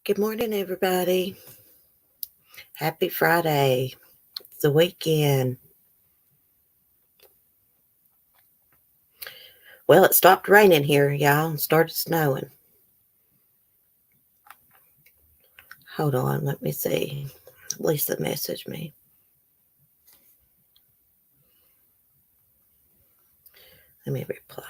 Good morning, everybody. Happy Friday. It's the weekend. Well, it stopped raining here, y'all, and started snowing. Hold on, let me see. Lisa messaged me. Let me reply.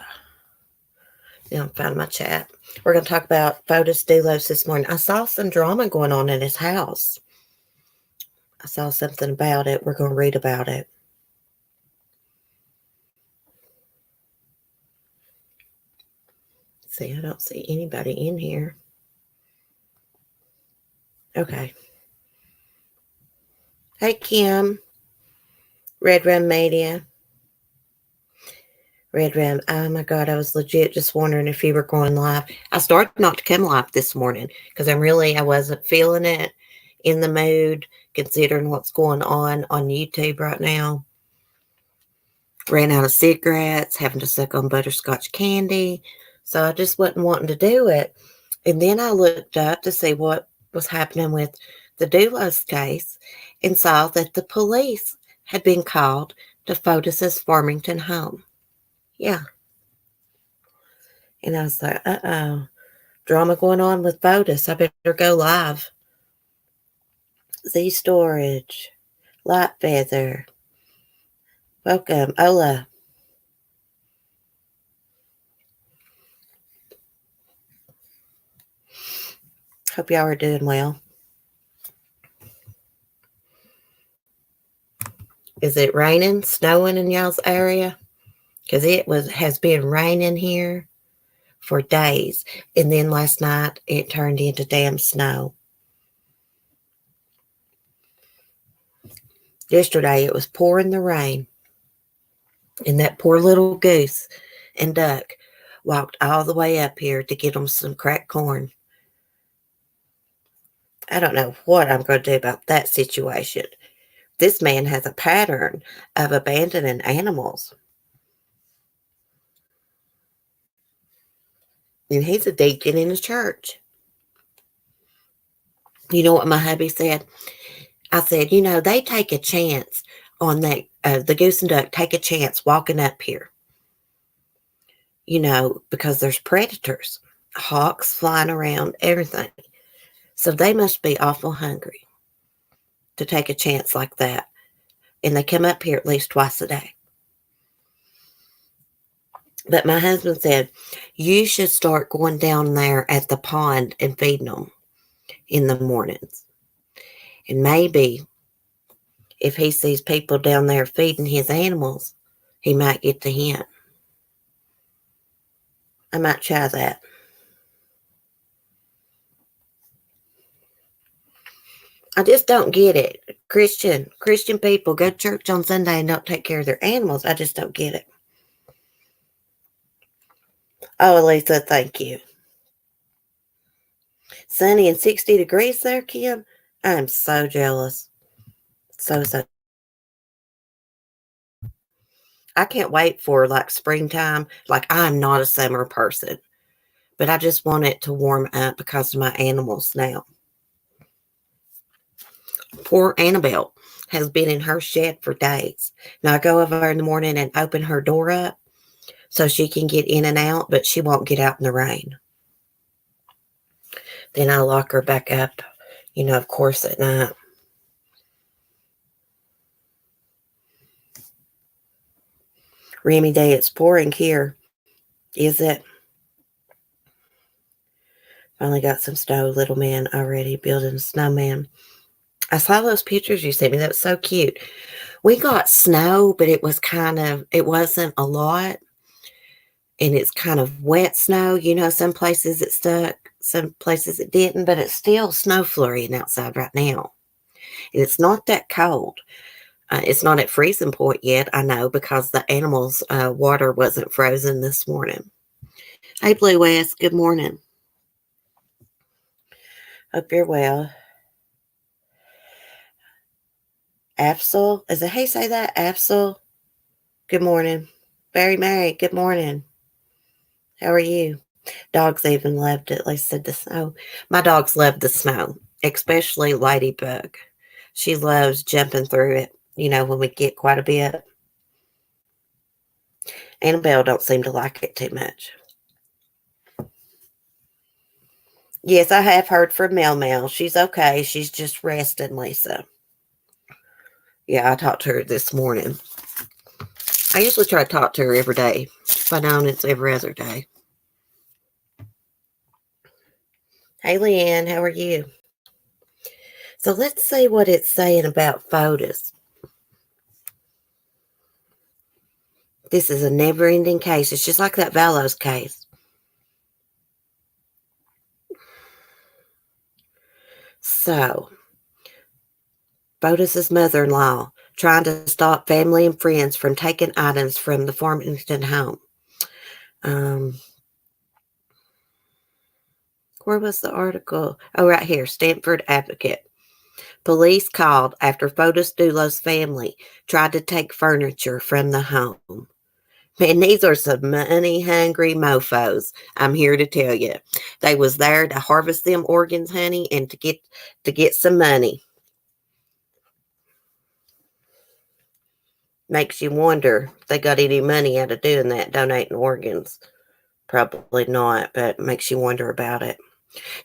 Now I'm finding my chat. We're going to talk about Fotis Dulos this morning. I saw some drama going on in his house. I saw something about it. We're going to read about it. See, I don't see anybody in here. Okay. Hey, Kim. Red Rum Media. Red Ram, oh my God, I was legit just wondering if you were going live. I started not to come live this morning because I wasn't feeling it, in the mood, considering what's going on YouTube right now. Ran out of cigarettes, having to suck on butterscotch candy. So I just wasn't wanting to do it. And then I looked up to see what was happening with the Dulos case and saw that the police had been called to Fotis's Farmington home. Yeah. And I was like, uh-oh, drama going on with Fotis. I better go live. Z Storage, Light Feather. Welcome, Ola. Hope y'all are doing well. Is it raining, snowing in y'all's area? Because has been raining here for days. And then last night it turned into damn snow. Yesterday it was pouring the rain. And that poor little goose and duck walked all the way up here to get them some cracked corn. I don't know what I'm going to do about that situation. This man has a pattern of abandoning animals. And he's a deacon in his church. You know what my hubby said? I said, they take a chance on that. The goose and duck take a chance walking up here. Because there's predators, hawks flying around, everything. So they must be awful hungry to take a chance like that. And they come up here at least twice a day. But my husband said, you should start going down there at the pond and feeding them in the mornings. And maybe if he sees people down there feeding his animals, he might get the hint. I might try that. I just don't get it. Christian people go to church on Sunday and don't take care of their animals. I just don't get it. Oh, Elisa, thank you. Sunny and 60 degrees there, Kim. I'm so jealous. So. I can't wait for springtime. I'm not a summer person, but I just want it to warm up because of my animals now. Poor Annabelle has been in her shed for days. Now I go over in the morning and open her door up so she can get in and out, but she won't get out in the rain. Then I lock her back up, of course, at night. Remy Day, it's pouring here. Is it? Finally got some snow, little man already building a snowman. I saw those pictures you sent me. That was so cute. We got snow, but it wasn't a lot. And it's kind of wet snow. Some places it stuck, some places it didn't, but it's still snow flurrying outside right now. And it's not that cold. It's not at freezing point yet, I know, because the animals' water wasn't frozen this morning. Hey, Blue West, good morning. Hope you're well. Absol, is it how you say that? Absol, good morning. Very Mary, good morning. How are you? Dogs even loved it. They said the snow. My dogs love the snow, especially Ladybug. She loves jumping through it, when we get quite a bit. Annabelle don't seem to like it too much. Yes, I have heard from Mel Mel. She's okay. She's just resting, Lisa. Yeah, I talked to her this morning. I usually try to talk to her every day. If I don't, it's every other day. Hey, Leanne, how are you? So let's see what it's saying about Fotis. This is a never-ending case. It's just like that Valos case. So, Fotis's mother-in-law trying to stop family and friends from taking items from the Farmington home. Where was the article? Oh, right here, Stanford Advocate. Police called after Fotis Dulos' family tried to take furniture from the home. Man, these are some money-hungry mofos. I'm here to tell you, they was there to harvest them organs, honey, and to get some money. Makes you wonder if they got any money out of doing that, donating organs. Probably not, but makes you wonder about it.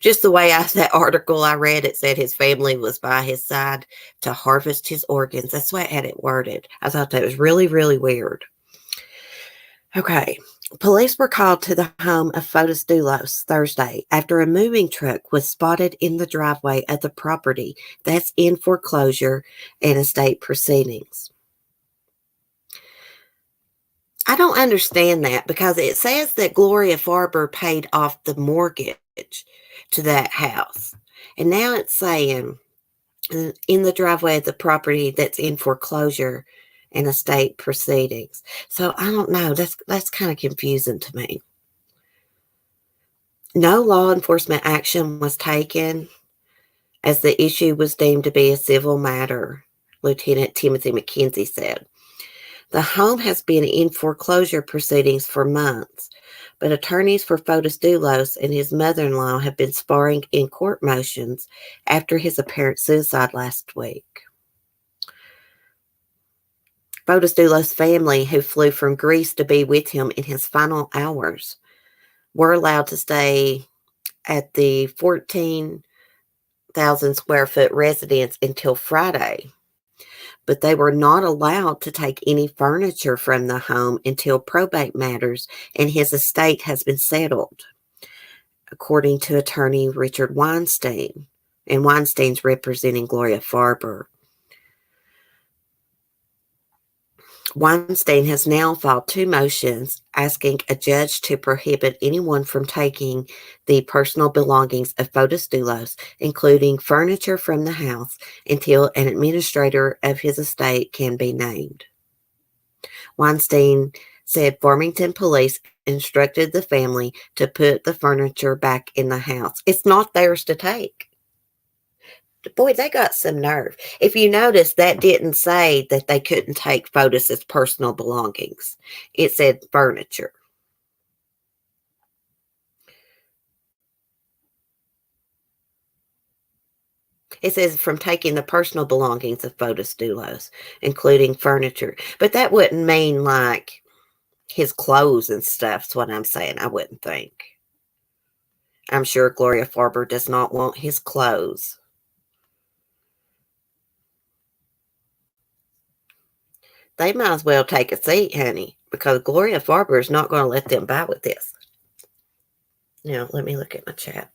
Just the way that article I read, it said his family was by his side to harvest his organs. That's the way it had it worded. I thought that was really, really weird. Okay. Police were called to the home of Fotis Dulos Thursday after a moving truck was spotted in the driveway of the property that's in foreclosure and estate proceedings. I don't understand that because it says that Gloria Farber paid off the mortgage to that house. And now it's saying in the driveway of the property that's in foreclosure and estate proceedings. So I don't know. That's kind of confusing to me. No law enforcement action was taken as the issue was deemed to be a civil matter, Lieutenant Timothy McKenzie said. The home has been in foreclosure proceedings for months, but attorneys for Fotis Dulos and his mother-in-law have been sparring in court motions after his apparent suicide last week. Fotis Dulos' family, who flew from Greece to be with him in his final hours, were allowed to stay at the 14,000 square foot residence until Friday. But they were not allowed to take any furniture from the home until probate matters and his estate has been settled, according to attorney Richard Weinstein. And Weinstein's representing Gloria Farber. Weinstein has now filed 2 motions asking a judge to prohibit anyone from taking the personal belongings of Fotis Dulos, including furniture from the house, until an administrator of his estate can be named. Weinstein said Farmington police instructed the family to put the furniture back in the house. It's not theirs to take. Boy, they got some nerve. If you notice, that didn't say that they couldn't take Fotis's personal belongings. It said furniture. It says from taking the personal belongings of Fotis Dulos, including furniture. But that wouldn't mean like his clothes and stuff's what I'm saying. I wouldn't think. I'm sure Gloria Farber does not want his clothes. They might as well take a seat, honey, because Gloria Farber is not going to let them buy with this. Now, let me look at my chat.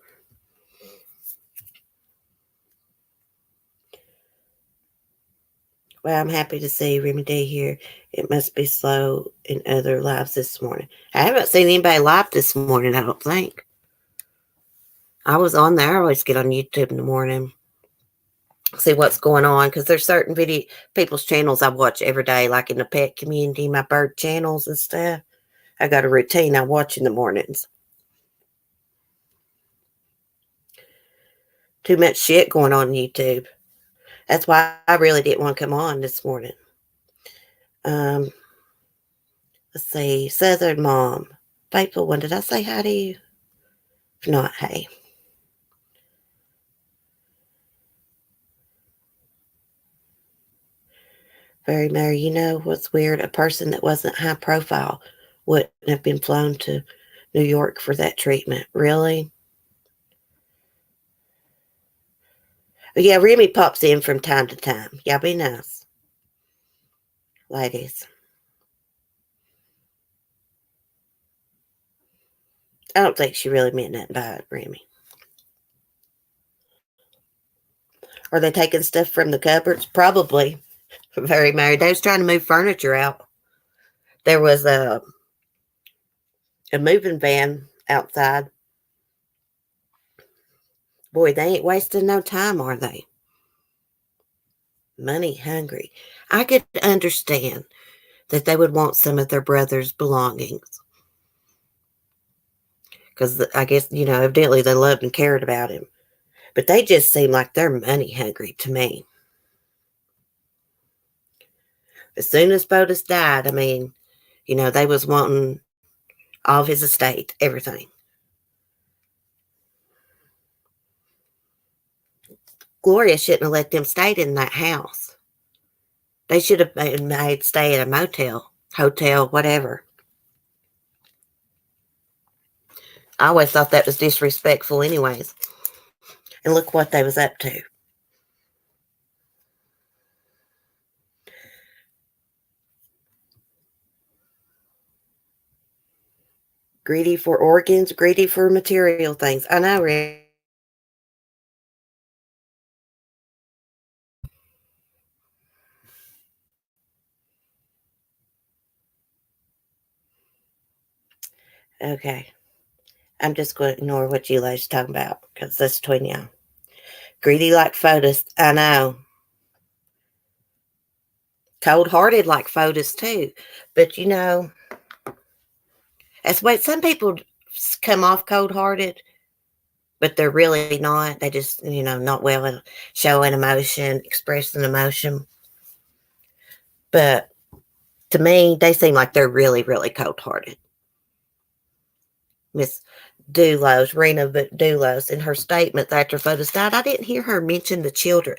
Well, I'm happy to see Remy D here. It must be slow in other lives this morning. I haven't seen anybody live this morning, I don't think. I was on there. I always get on YouTube in the morning, see what's going on, because there's certain people's channels I watch every day, like in the pet community, my bird channels and stuff. I got a routine I watch in the mornings. Too much shit going on YouTube. That's why I really didn't want to come on this morning. Let's see. Southern Mom. Faithful one. Did I say hi to you? If not, hey. Very Mary, you know what's weird? A person that wasn't high profile wouldn't have been flown to New York for that treatment. Really? But yeah, Remy pops in from time to time. Y'all be nice, ladies. I don't think she really meant nothing by it, Remy. Are they taking stuff from the cupboards? Probably. Very Mary. They was trying to move furniture out. There was a moving van outside. Boy, they ain't wasting no time, are they? Money hungry. I could understand that they would want some of their brother's belongings. Because I guess, evidently they loved and cared about him. But they just seem like they're money hungry to me. As soon as Fotis died, they was wanting all of his estate, everything. Gloria shouldn't have let them stay in that house. They should have made stay at a motel, hotel, whatever. I always thought that was disrespectful anyways. And look what they was up to. Greedy for organs, greedy for material things. I know, Rick. Okay. I'm just going to ignore what you ladies talking about because that's between y'all. Greedy like Fotis. I know. Cold-hearted like Fotis too. But, that's what some people come off cold-hearted, but they're really not. They just, not well at showing emotion, expressing emotion. But to me, they seem like they're really, really cold-hearted. Miss Dulos, Rena Dulos, in her statements after Fotis died, I didn't hear her mention the children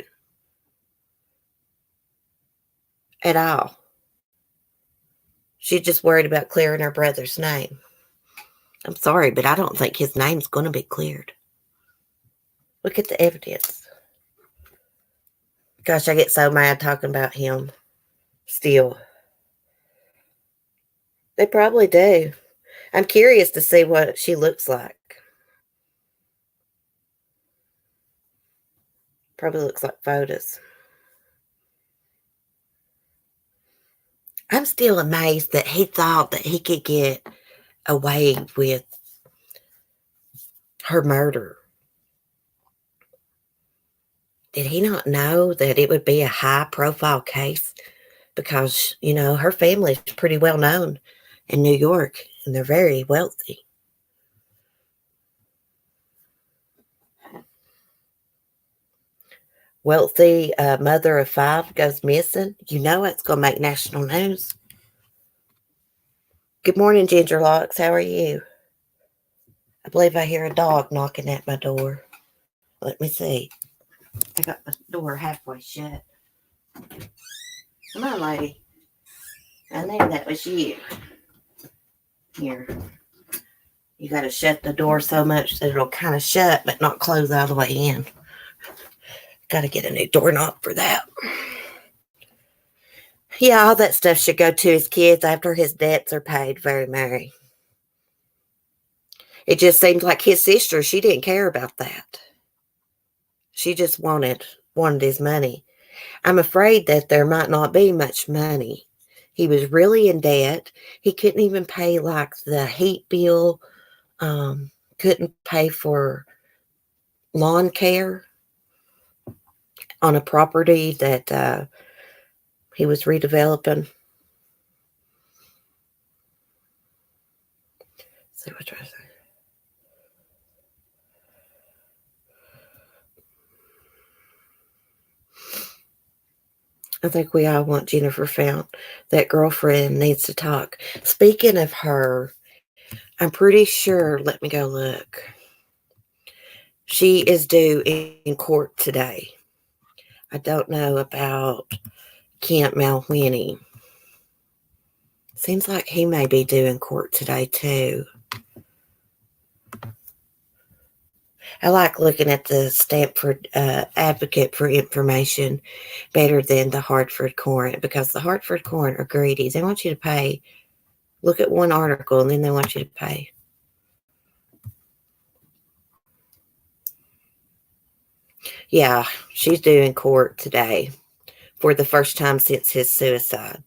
at all. She's just worried about clearing her brother's name. I'm sorry, but I don't think his name's going to be cleared. Look at the evidence. Gosh, I get so mad talking about him still. They probably do. I'm curious to see what she looks like. Probably looks like Fotis. I'm still amazed that he thought that he could get away with her murder. Did he not know that it would be a high-profile case? Because, her family is pretty well known in New York, and they're very wealthy. Wealthy mother of 5 goes missing. You know it's going to make national news. Good morning, Ginger Locks. How are you? I believe I hear a dog knocking at my door. Let me see. I got the door halfway shut. Come on, lady. I knew that was you. Here. You got to shut the door so much that it'll kind of shut but not close all the way in. Got to get a new doorknob for that. Yeah, all that stuff should go to his kids after his debts are paid. Very Mary. It just seems like his sister, she didn't care about that. She just wanted his money. I'm afraid that there might not be much money. He was really in debt. He couldn't even pay like the heat bill. Couldn't pay for lawn care on a property that he was redeveloping. Let's see what I say. I think we all want Jennifer Fount. That girlfriend needs to talk. Speaking of her, I'm pretty sure, let me go look. She is due in court today. I don't know about Kent Malwhinnie. Seems like he may be due in court today, too. I like looking at the Stanford Advocate for Information better than the Hartford Courant, because the Hartford Courant are greedy. They want you to pay. Look at one article, and then they want you to pay. Yeah, she's due in court today for the first time since his suicide.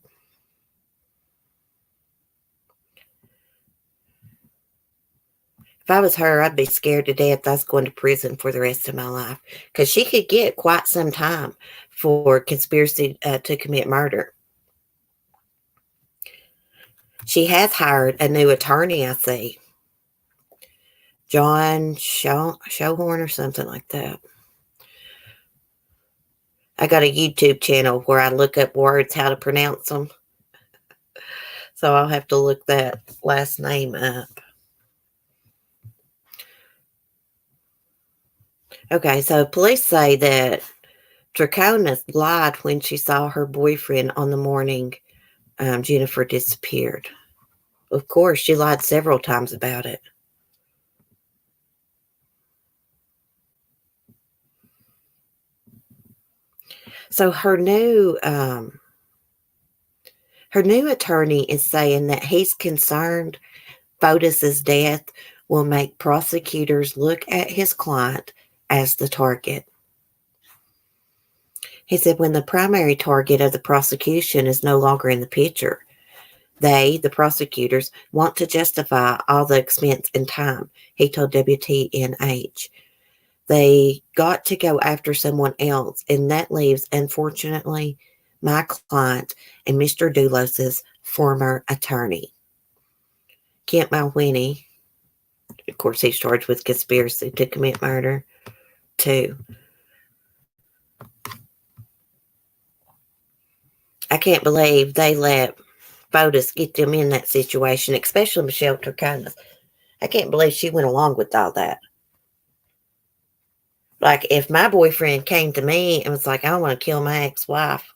If I was her, I'd be scared to death I was going to prison for the rest of my life, because she could get quite some time for conspiracy to commit murder. She has hired a new attorney, I see. John Showhorn or something like that. I got a YouTube channel where I look up words, how to pronounce them. So I'll have to look that last name up. Okay, so police say that Draconis lied when she saw her boyfriend on the morning Jennifer disappeared. Of course, she lied several times about it. So her new attorney is saying that he's concerned Fotis's death will make prosecutors look at his client as the target. He said when the primary target of the prosecution is no longer in the picture, they, the prosecutors, want to justify all the expense and time, he told WTNH. They got to go after someone else, and that leaves, unfortunately, my client and Mr. Dulos' former attorney. Kent Malwhinnie, of course, he's charged with conspiracy to commit murder, too. I can't believe they let Fotis get them in that situation, especially Michelle Turconis. I can't believe she went along with all that. Like, if my boyfriend came to me and was like, I want to kill my ex-wife,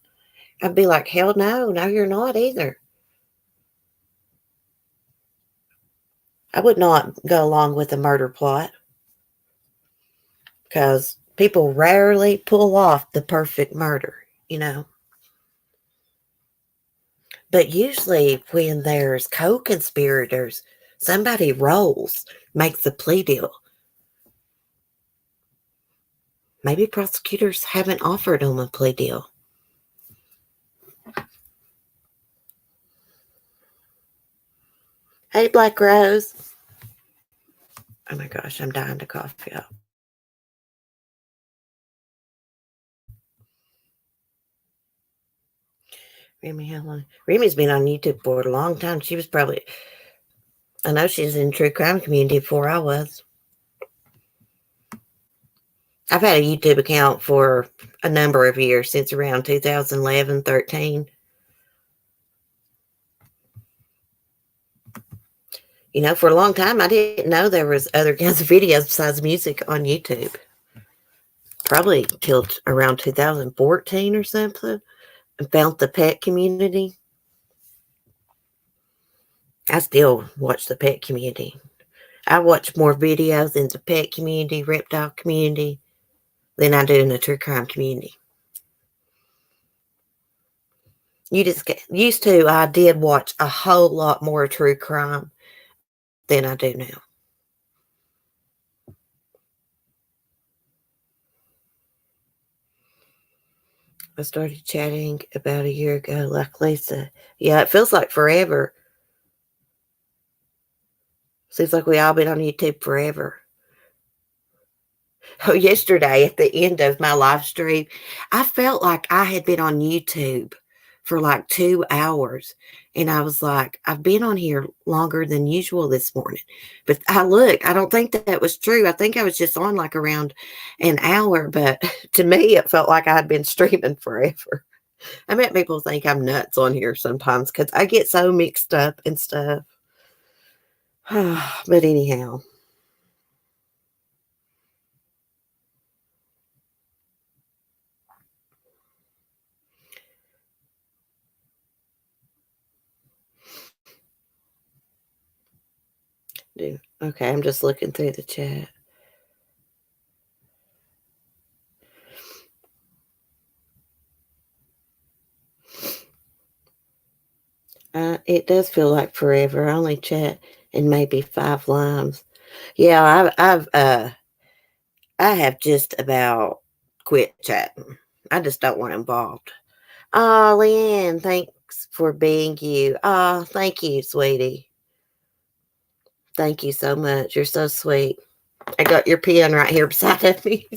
I'd be like, hell no, you're not either. I would not go along with a murder plot, because people rarely pull off the perfect murder, you know. But usually when there's co-conspirators, somebody rolls, makes a plea deal. Maybe prosecutors haven't offered them a plea deal. Hey, Black Rose. Oh my gosh, I'm dying to cough, y'all. Remy, how long? Remy's been on YouTube for a long time. She was probably, I know she's in the true crime community before I was. I've had a YouTube account for a number of years, since around 2011, 13. You know, for a long time, I didn't know there was other kinds of videos besides music on YouTube. Probably till around 2014 or something. And found the pet community. I still watch the pet community. I watch more videos in the pet community, reptile community, than I do in the true crime community. Used to, I did watch a whole lot more true crime than I do now. I started chatting about a year ago, like Lisa. Yeah, it feels like forever. Seems like we all been on YouTube forever. Oh, yesterday at the end of my live stream, I felt like I had been on YouTube for like 2 hours. And I was like, I've been on here longer than usual this morning. But I don't think that was true. I think I was just on like around an hour. But to me, it felt like I had been streaming forever. I bet people think I'm nuts on here sometimes because I get so mixed up and stuff. But anyhow. Okay, I'm just looking through the chat. It does feel like forever. I only chat in maybe 5 lines. Yeah, I have just about quit chatting. I just don't want involved. Oh, Leanne, thanks for being you. Oh, thank you, sweetie. Thank you so much. You're so sweet. I got your pen right here beside me.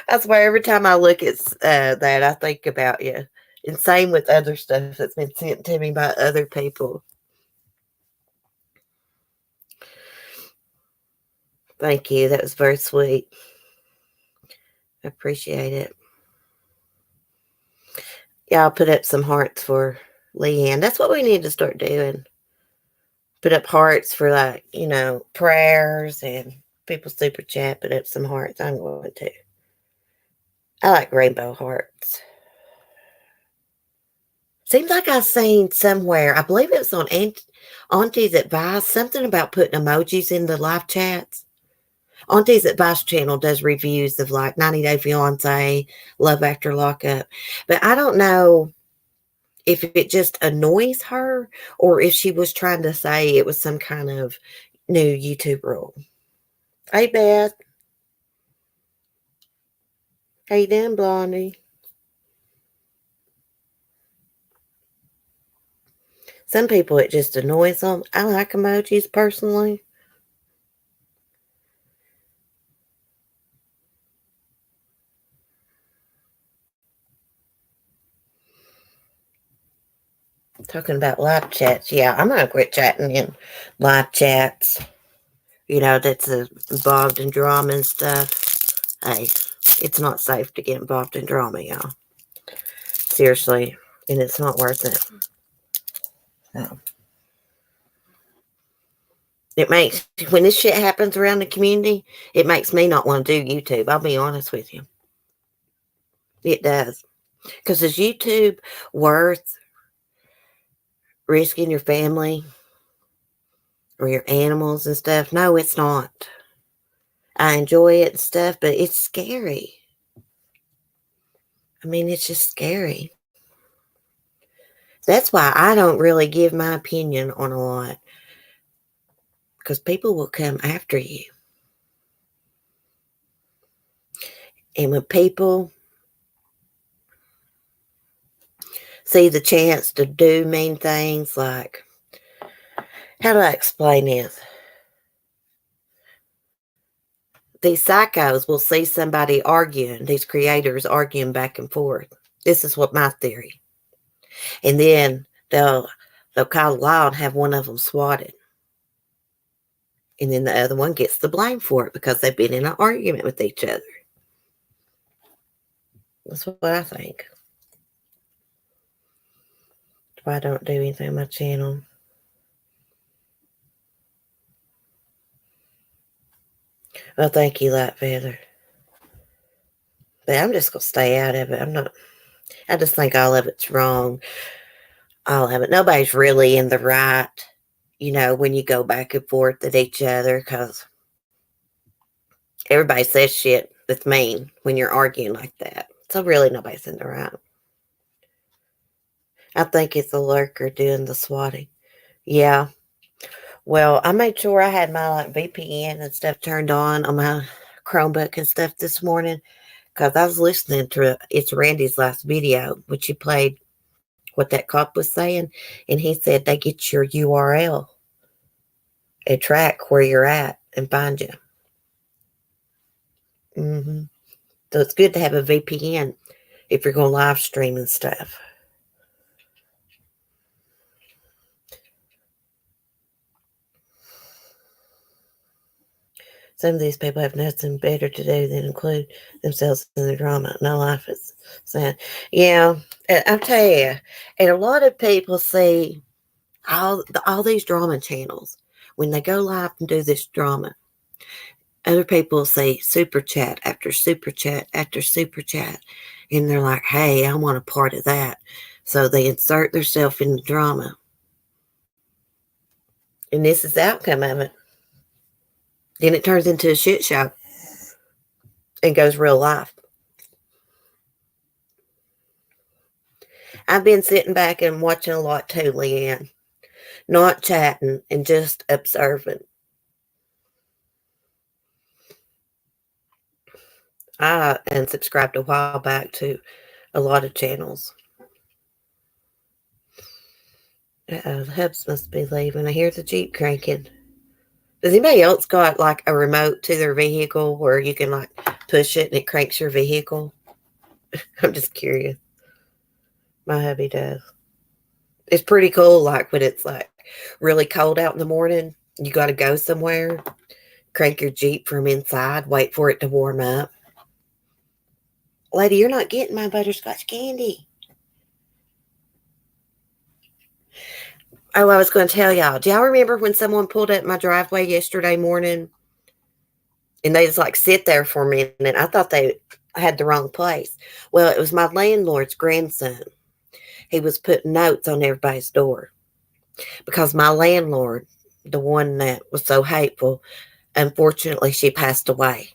I swear, every time I look at that, I think about you. And same with other stuff that's been sent to me by other people. Thank you. That was very sweet. I appreciate it. Yeah, I'll put up some hearts for Leanne. That's what we need to start doing. Put up hearts for, like, prayers, and people super chat. Put up some hearts. I'm going to. I like rainbow hearts. Seems like I've seen somewhere, I believe it was on Auntie's Advice, something about putting emojis in the live chats. Auntie's Advice channel does reviews of like 90 Day Fiance, Love After Lockup. But I don't know if it just annoys her or if she was trying to say it was some kind of new YouTube rule. Hey, Beth. How you doing, Blondie? Some people, it just annoys them. I like emojis personally. Talking about live chats. Yeah, I'm going to quit chatting in live chats. That's involved in drama and stuff. Hey, it's not safe to get involved in drama, y'all. Seriously. And it's not worth it. So. It makes, when this shit happens around the community, it makes me not want to do YouTube. I'll be honest with you. It does. Because is YouTube worth risking your family or your animals and stuff? No, it's not. I enjoy it and stuff, but it's scary. I mean, it's just scary. That's why I don't really give my opinion on a lot. Because people will come after you. And when people see the chance to do mean things, like, how do I explain this? These psychos will see somebody arguing, these creators arguing back and forth. This is what my theory. And then they'll call the law and have one of them swatted. And then the other one gets the blame for it because they've been in an argument with each other. That's what I think. That's why I don't do anything on my channel. Well, thank you, Light Feather. But I'm just going to stay out of it. I just think all of it's wrong. All of it. Nobody's really in the right, when you go back and forth at each other, because everybody says shit that's mean when you're arguing like that. So really nobody's in the right. I think it's the lurker doing the swatting. Yeah. Well, I made sure I had my VPN and stuff turned on my Chromebook and stuff this morning, because I was listening to It's Randy's last video, which he played what that cop was saying, and he said they get your URL and track where you're at and find you. Mm-hmm. So it's good to have a VPN if you're going to live stream and stuff. Some of these people have nothing better to do than include themselves in the drama. No life is sad. Yeah, I'll tell you, and a lot of people see all these drama channels. When they go live and do this drama, other people say super chat after super chat after super chat. And they're like, hey, I want a part of that. So they insert themselves in the drama. And this is the outcome of it. Then it turns into a shit show and goes real life. I've been sitting back and watching a lot too, Leanne. Not chatting and just observing. I unsubscribed a while back to a lot of channels. The hubs must be leaving. I hear the Jeep cranking. Does anybody else got like a remote to their vehicle where you can like push it and it cranks your vehicle? I'm just curious. My hubby does. It's pretty cool, like when it's like really cold out in the morning, you got to go somewhere, crank your Jeep from inside, wait for it to warm up. Lady, you're not getting my butterscotch candy. Oh, I was going to tell y'all. Do y'all remember when someone pulled up my driveway yesterday morning and they just like sit there for a minute? I thought they had the wrong place. Well, it was my landlord's grandson. He was putting notes on everybody's door because my landlord, the one that was so hateful, unfortunately, she passed away.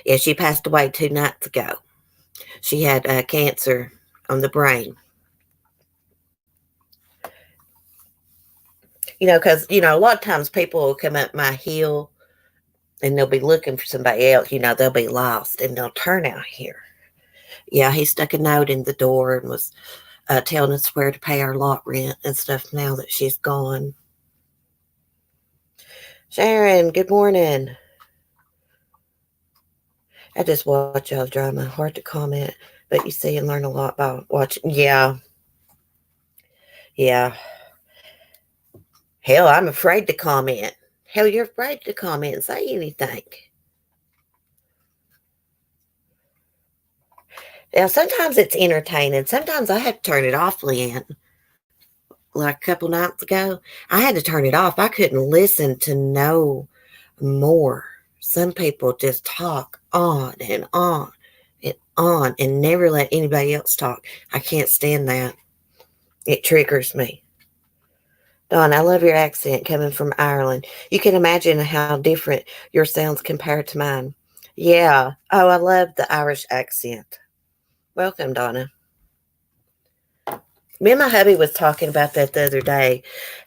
Yeah, she passed away 2 nights ago. She had cancer on the brain. Because, a lot of times people will come up my hill and they'll be looking for somebody else. They'll be lost and they'll turn out here. Yeah, he stuck a note in the door and was telling us where to pay our lot rent and stuff now that she's gone. Sharon, good morning. I just watch y'all drama. Hard to comment, but you see and learn a lot by watching. Yeah. Hell, I'm afraid to comment. Hell, you're afraid to comment and say anything. Now, sometimes it's entertaining. Sometimes I have to turn it off, Leanne. Like a couple nights ago, I had to turn it off. I couldn't listen to no more. Some people just talk on and on and on and never let anybody else talk. I can't stand that. It triggers me. Dawn, I love your accent coming from Ireland. You can imagine how different your sounds compare to mine. Yeah. Oh, I love the Irish accent. Welcome, Donna. Me and my hubby was talking about that the other day.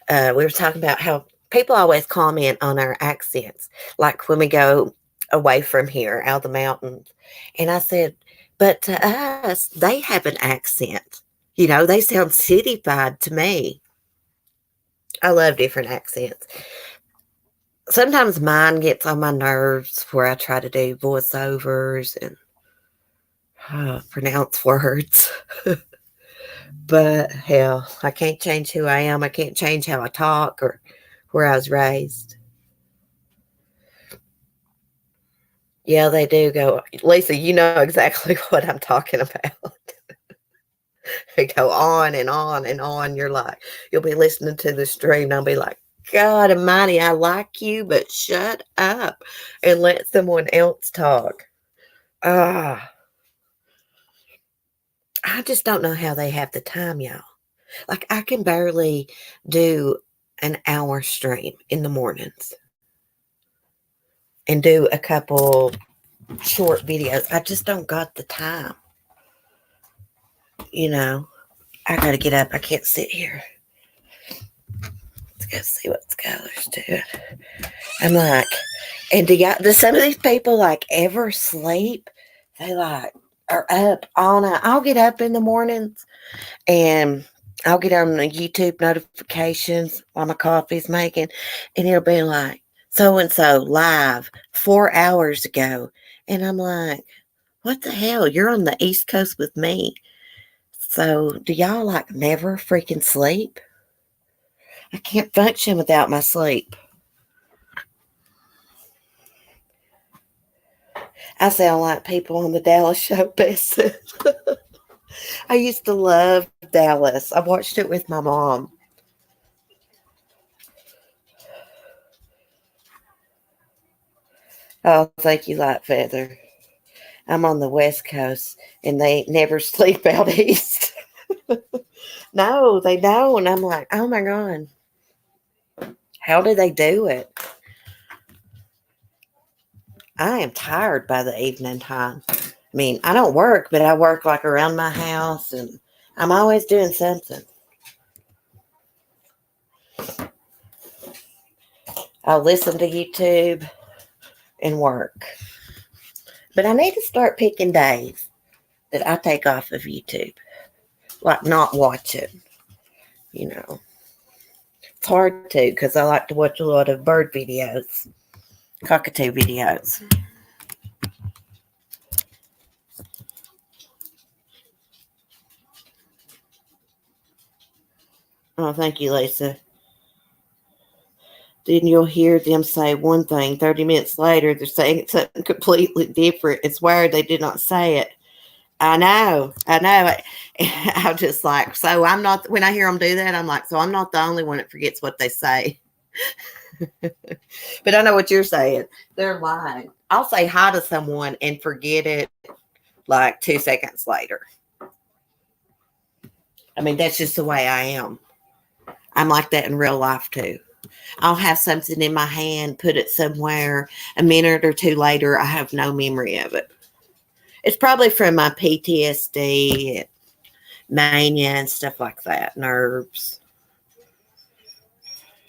We were talking about how people always comment on our accents, like when we go away from here, out of the mountains. And I said, but to us, they have an accent. They sound cityfied to me. I love different accents. Sometimes mine gets on my nerves where I try to do voiceovers and pronounce words. But hell, I can't change who I am. I can't change how I talk or where I was raised. Yeah, they do go. Lisa, you know exactly what I'm talking about. They go on and on and on. You'll be listening to the stream and I'll be like, God almighty, I like you, but shut up and let someone else talk. I just don't know how they have the time, y'all. Like, I can barely do an hour stream in the mornings and do a couple short videos. I just don't got the time. I got to get up. I can't sit here. Let's go see what Skylar's doing. I'm like, and do some of these people like ever sleep? They like are up all night. I'll get up in the mornings and I'll get on the YouTube notifications while my coffee's making, and it'll be like, so-and-so live 4 hours ago. And I'm like, what the hell? You're on the East Coast with me. So do y'all like never freaking sleep? I can't function without my sleep. I sound like people on the Dallas show best. I used to love Dallas. I watched it with my mom. Oh, thank you, Light Feather. I'm on the West Coast, and they never sleep out east. No, they don't. I'm like, oh my God. How do they do it? I am tired by the evening time. I mean, I don't work, but I work like around my house and I'm always doing something. I'll listen to YouTube and work. But I need to start picking days that I take off of YouTube. Like not watch it, you know. It's hard to because I like to watch a lot of bird videos, cockatoo videos. Oh, thank you, Lisa. Then you'll hear them say one thing. 30 minutes later, they're saying something completely different. It's weird they did not say it. I know. I'm just like, so I'm not, when I hear them do that, I'm like, so I'm not the only one that forgets what they say. But I know what you're saying. They're lying. I'll say hi to someone and forget it like 2 seconds later. I mean, that's just the way I am. I'm like that in real life too. I'll have something in my hand, put it somewhere. A minute or two later, I have no memory of it. It's probably from my PTSD, mania, and stuff like that, nerves.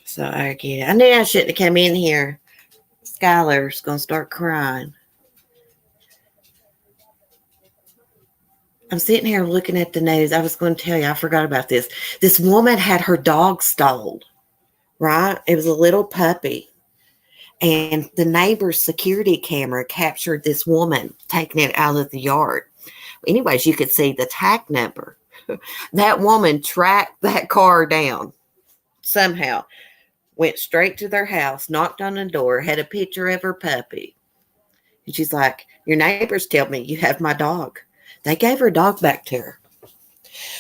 So I get it. I knew I shouldn't have come in here. Skylar's going to start crying. I'm sitting here looking at the news. I was going to tell you, I forgot about this. This woman had her dog stole, right? It was a little puppy. And the neighbor's security camera captured this woman taking it out of the yard. Anyways, you could see the tag number. That woman tracked that car down somehow, went straight to their house, knocked on the door, had a picture of her puppy. And she's like, your neighbors tell me you have my dog. They gave her dog back to her.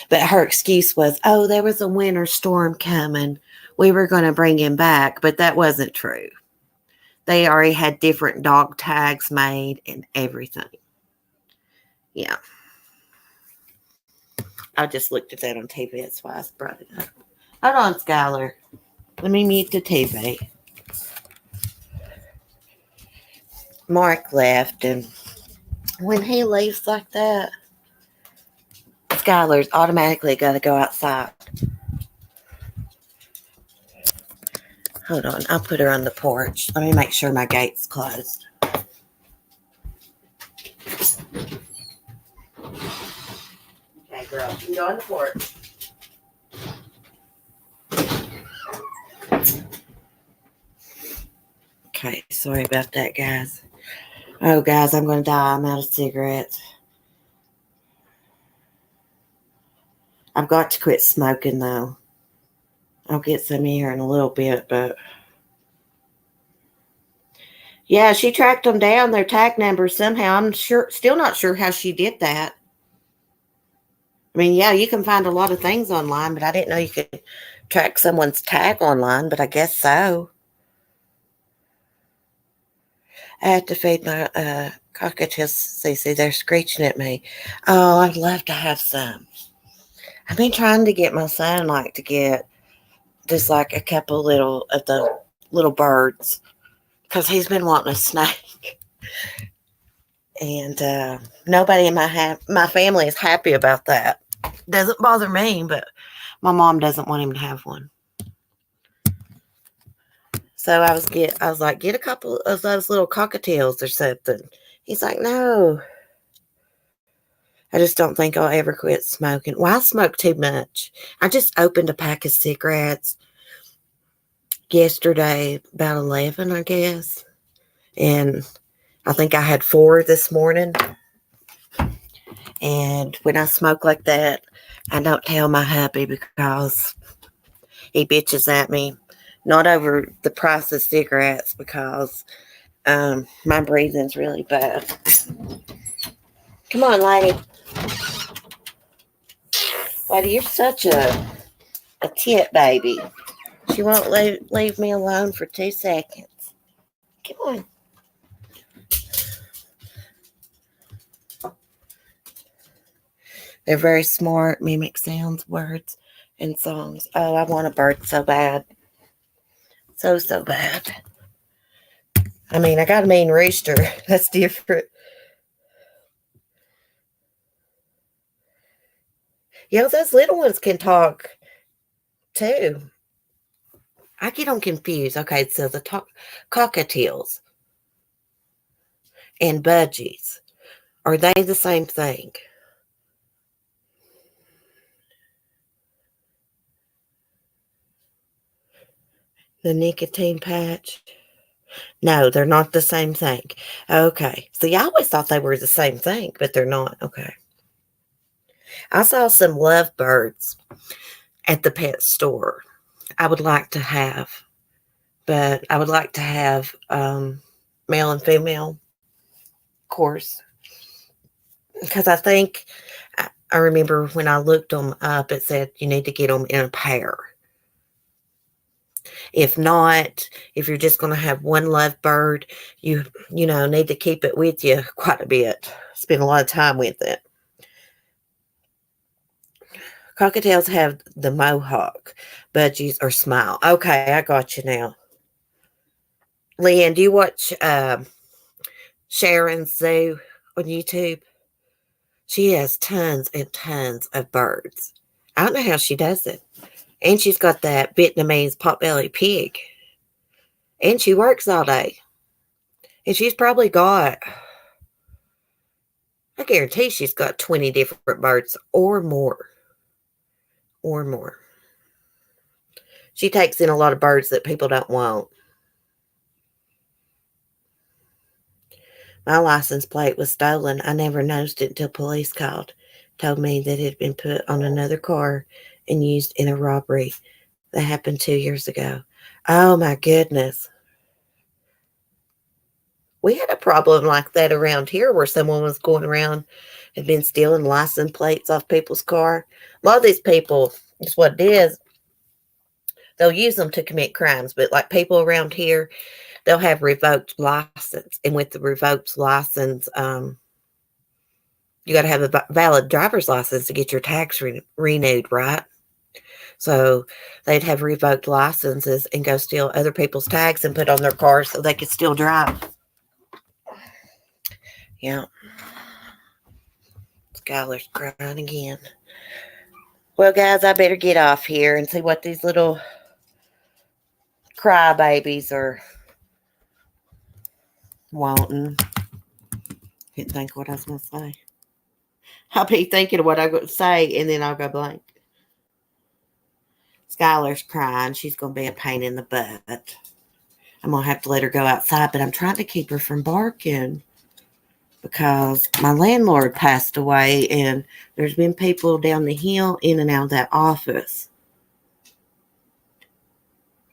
But her excuse was, oh, there was a winter storm coming. We were going to bring him back. But that wasn't true. They already had different dog tags made and everything. Yeah. I just looked at that on TV. That's why I brought it up. Hold on, Skylar. Let me mute the TV. Mark left, and when he leaves like that, Skylar's automatically got to go outside. Hold on. I'll put her on the porch. Let me make sure my gate's closed. Okay, girl. You can go on the porch. Okay, sorry about that, guys. Oh, guys, I'm going to die. I'm out of cigarettes. I've got to quit smoking, though. I'll get some here in a little bit, but... Yeah, she tracked them down, their tag numbers somehow. I'm still not sure how she did that. I mean, yeah, you can find a lot of things online, but I didn't know you could track someone's tag online, but I guess so. I have to feed my cockatoos, Cece. They're screeching at me. Oh, I'd love to have some. I've been trying to get my son, like, to get just, like, a couple little of the little birds because he's been wanting a snake. And nobody in my family is happy about that. Doesn't bother me, but my mom doesn't want him to have one. So I was like, get a couple of those little cockatiels or something. He's like, no. I just don't think I'll ever quit smoking. Well, I smoke too much. I just opened a pack of cigarettes yesterday, about 11, I guess. And I think I had 4 this morning. And when I smoke like that, I don't tell my hubby because he bitches at me. Not over the price of cigarettes because my breathing's really bad. Come on, lady. Lady, you're such a tit baby. She won't leave me alone for 2 seconds. Come on. They're very smart, mimic sounds, words, and songs. Oh, I want a bird so bad. So bad. I mean, I got a mean rooster. That's different. Those little ones can talk too. I get them confused. Okay, so the cockatiels and budgies, are they the same thing? The nicotine patch? No, they're not the same thing. Okay. See, I always thought they were the same thing, but they're not. Okay. I saw some lovebirds at the pet store. I would like to have, but I would like to have male and female, of course, because I remember when I looked them up, it said you need to get them in a pair. If not, if you're just going to have one lovebird, you need to keep it with you quite a bit. Spend a lot of time with it. Cockatiels have the mohawk. Budgies are smile. Okay, I got you now. Leanne, do you watch Sharon's Zoo on YouTube? She has tons and tons of birds. I don't know how she does it. And she's got that Vietnamese potbelly pig. And she works all day. And she's probably got, I guarantee she's got 20 different birds or more. Or more. She takes in a lot of birds that people don't want. My license plate was stolen. I never noticed it until police called. Told me that it had been put on another car and used in a robbery that happened 2 years ago. Oh my goodness. We had a problem like that around here where someone was going around and been stealing license plates off people's car. A lot of these people, it's what it is, they'll use them to commit crimes, but like people around here, they'll have revoked license. And with the revoked license, you got to have a valid driver's license to get your tax renewed, right? So they'd have revoked licenses and go steal other people's tags and put on their cars so they could still drive. Yeah. Skylar's crying again. Well, guys, I better get off here and see what these little crybabies are wanting. Can't think what I was going to say. I'll be thinking of what I'm going to say, and then I'll go blank. Skylar's crying. She's going to be a pain in the butt. I'm going to have to let her go outside, but I'm trying to keep her from barking because my landlord passed away, and there's been people down the hill in and out of that office.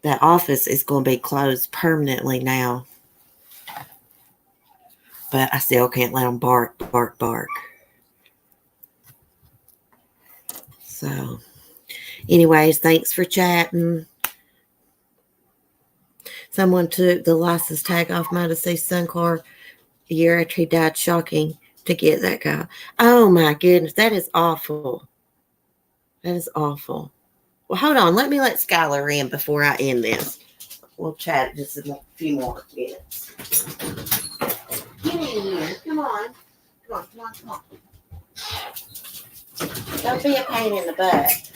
That office is going to be closed permanently now. But I still can't let them bark. So, anyways, thanks for chatting. Someone took the license tag off my deceased son car a year after he died. Shocking to get that guy. Oh my goodness, that is awful. That is awful. Well, hold on. Let me let Skylar in before I end this. We'll chat just in a few more minutes. Get in here. Come on. Come on. Don't be a pain in the butt.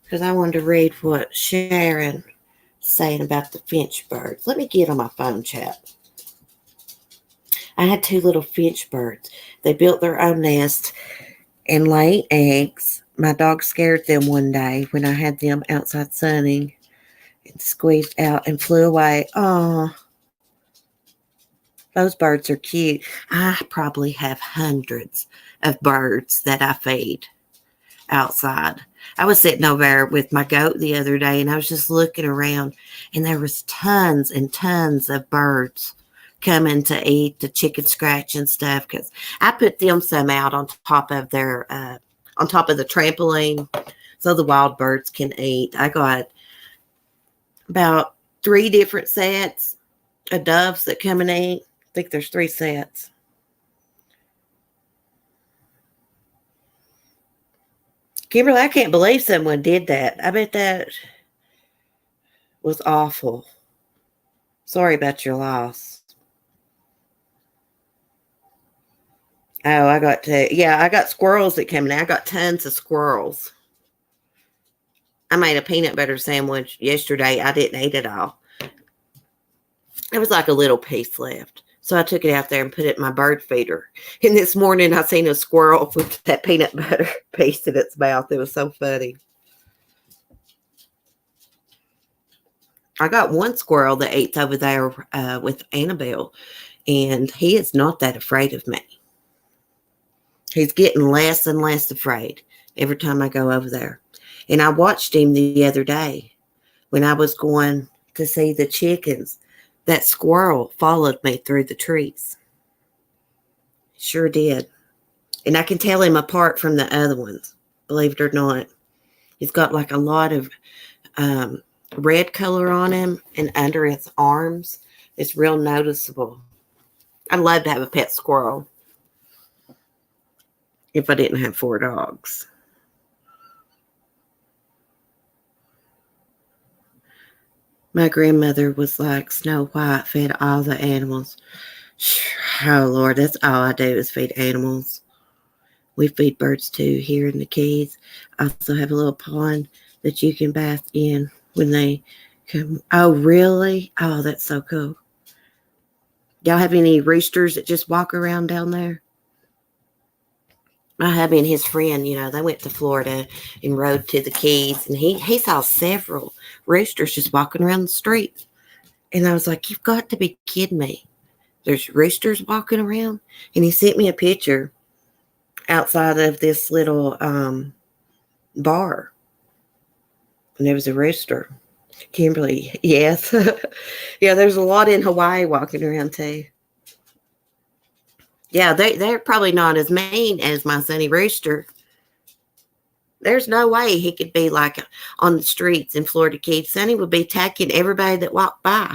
Because I wanted to read what Sharon saying about the finch birds. Let me get on my phone chat. I had 2 little finch birds. They built their own nest and laid eggs. My dog scared them one day when I had them outside sunning and squeezed out and flew away. Oh, those birds are cute. I probably have hundreds of birds that I feed outside. I was sitting over there with my goat the other day, and I was just looking around, and there was tons and tons of birds coming to eat the chicken scratch and stuff, because I put them some out on top of the trampoline so the wild birds can eat. I got about 3 different sets of doves that come and eat. I think there's 3 sets. Kimberly, I can't believe someone did that. I bet that was awful. Sorry about your loss. Oh, I got squirrels that came in. I got tons of squirrels. I made a peanut butter sandwich yesterday. I didn't eat it all. There was like a little piece left. So I took it out there and put it in my bird feeder. And this morning I seen a squirrel with that peanut butter piece in its mouth. It was so funny. I got one squirrel that eats over there with Annabelle, and he is not that afraid of me. He's getting less and less afraid every time I go over there. And I watched him the other day when I was going to see the chickens. That squirrel followed me through the trees. Sure did. And I can tell him apart from the other ones, believe it or not. He's got like a lot of red color on him and under his arms. It's real noticeable. I'd love to have a pet squirrel if I didn't have 4 dogs. My grandmother was like Snow White, fed all the animals. Oh, Lord, that's all I do is feed animals. We feed birds too here in the Keys. I also have a little pond that you can bath in when they come. Oh, really? Oh, that's so cool. Y'all have any roosters that just walk around down there? My hubby and his friend, they went to Florida and rode to the Keys, and he saw several roosters just walking around the street. And I was like, you've got to be kidding me. There's roosters walking around. And he sent me a picture outside of this little bar. And there was a rooster. Kimberly, yes. Yeah, there's a lot in Hawaii walking around too. Yeah, they're probably not as mean as my Sonny Rooster. There's no way he could be like on the streets in Florida Keys. Sonny would be attacking everybody that walked by.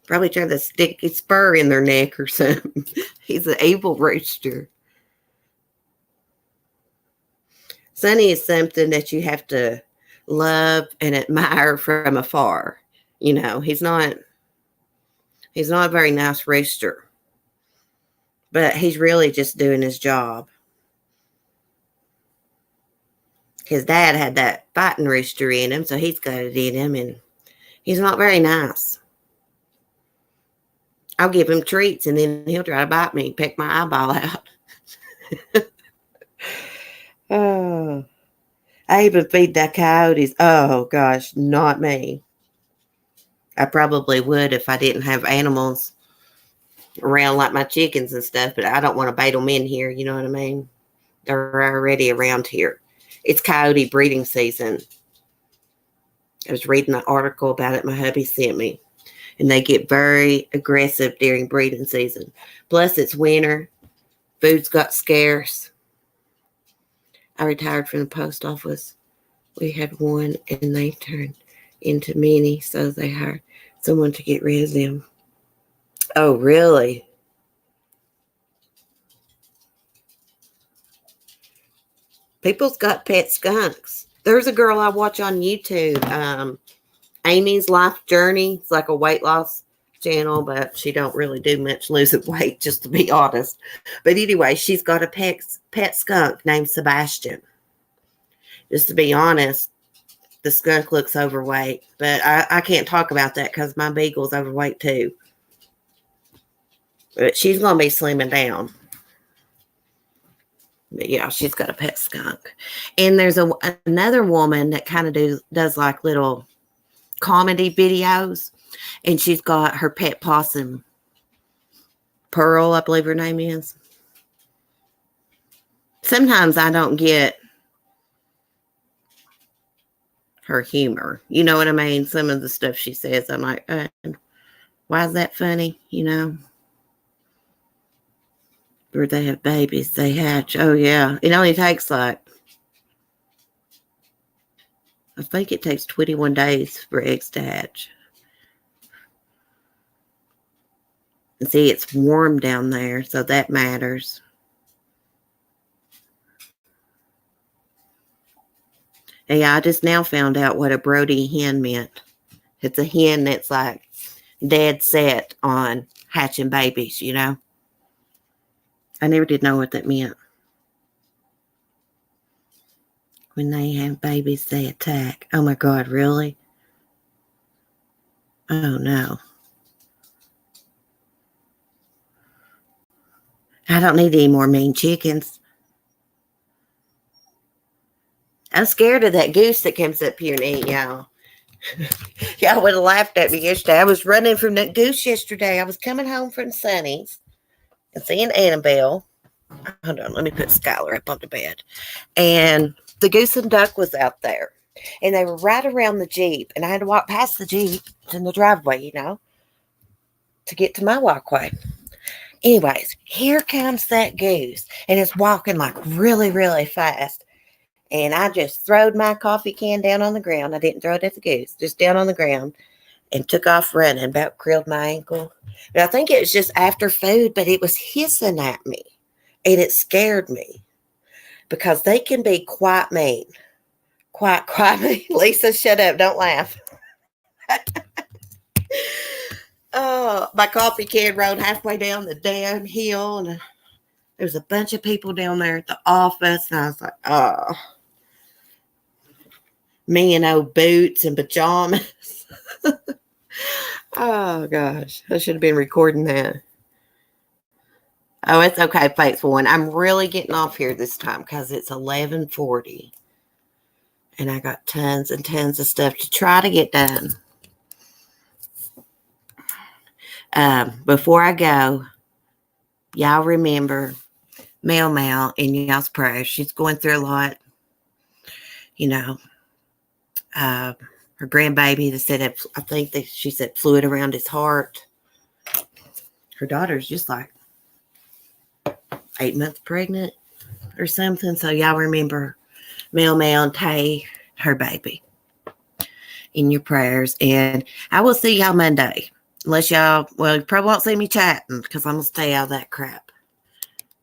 Probably trying to stick a spur in their neck or something. He's an evil rooster. Sonny is something that you have to love and admire from afar. He's not a very nice rooster. But he's really just doing his job. His dad had that fighting rooster in him, so he's got it in him, and he's not very nice. I'll give him treats, and then he'll try to bite me, pick my eyeball out. Oh, I even feed the coyotes. Oh, gosh, not me. I probably would if I didn't have animals around like my chickens and stuff, but I don't want to bait them in here, you know what I mean? They're already around here. It's coyote breeding season. I was reading an article about it my hubby sent me. And they get very aggressive during breeding season. Plus, it's winter. Food's got scarce. I retired from the post office. We had one, and they turned into many, so they hired someone to get rid of them. Oh, really? People's got pet skunks. There's a girl I watch on YouTube, Amy's Life Journey. It's like a weight loss channel, but she don't really do much losing weight, just to be honest. But anyway, she's got a pet skunk named Sebastian. Just to be honest, the skunk looks overweight, but I can't talk about that because my beagle's overweight too. But she's going to be slimming down. But yeah, she's got a pet skunk. And there's another woman that kind of does like little comedy videos, and she's got her pet possum, Pearl, I believe her name is. Sometimes I don't get her humor. You know what I mean? Some of the stuff she says, I'm like, why is that funny? Where they have babies, they hatch. Oh, yeah. It only takes I think it takes 21 days for eggs to hatch. And see, it's warm down there, so that matters. And yeah, I just now found out what a Brody hen meant. It's a hen that's like dead set on hatching babies, you know. I never did know what that meant. When they have babies, they attack. Oh my God, really? Oh no. I don't need any more mean chickens. I'm scared of that goose that comes up here and eat y'all. Y'all would have laughed at me yesterday. I was running from that goose yesterday. I was coming home from Sonny's and seeing Annabelle. Hold on, let me put Skylar up on the bed. And the goose and duck was out there. And they were right around the Jeep. And I had to walk past the Jeep in the driveway, you know, to get to my walkway. Anyways, here comes that goose. And it's walking like really, really fast. And I just throwed my coffee can down on the ground. I didn't throw it at the goose, just down on the ground. And took off running, about krilled my ankle. But I think it was just after food, but it was hissing at me. And it scared me. Because they can be quite mean. Quite mean. Lisa, shut up. Don't laugh. Oh, my coffee can rode halfway down the downhill. And there was a bunch of people down there at the office. And I was like, oh. Me in old boots and pajamas. Oh, gosh. I should have been recording that. Oh, it's okay, faithful one. I'm really getting off here this time because it's 11:40. And I got tons and tons of stuff to try to get done. Before I go, y'all remember Mel in y'all's prayers. She's going through a lot. You know, her grandbaby that said, I think that she said fluid around his heart. Her daughter's just like 8 months pregnant or something. So y'all remember Mel and Tay, her baby, in your prayers. And I will see y'all Monday. Unless y'all, well, you probably won't see me chatting because I'm going to stay out of that crap.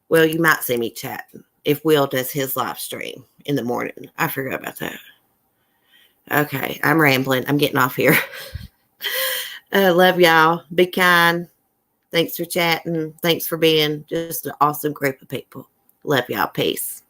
Well, you might see me chatting if Will does his live stream in the morning. I forgot about that. Okay, I'm rambling. I'm getting off here. Love y'all. Be kind. Thanks for chatting. Thanks for being just an awesome group of people. Love y'all. Peace.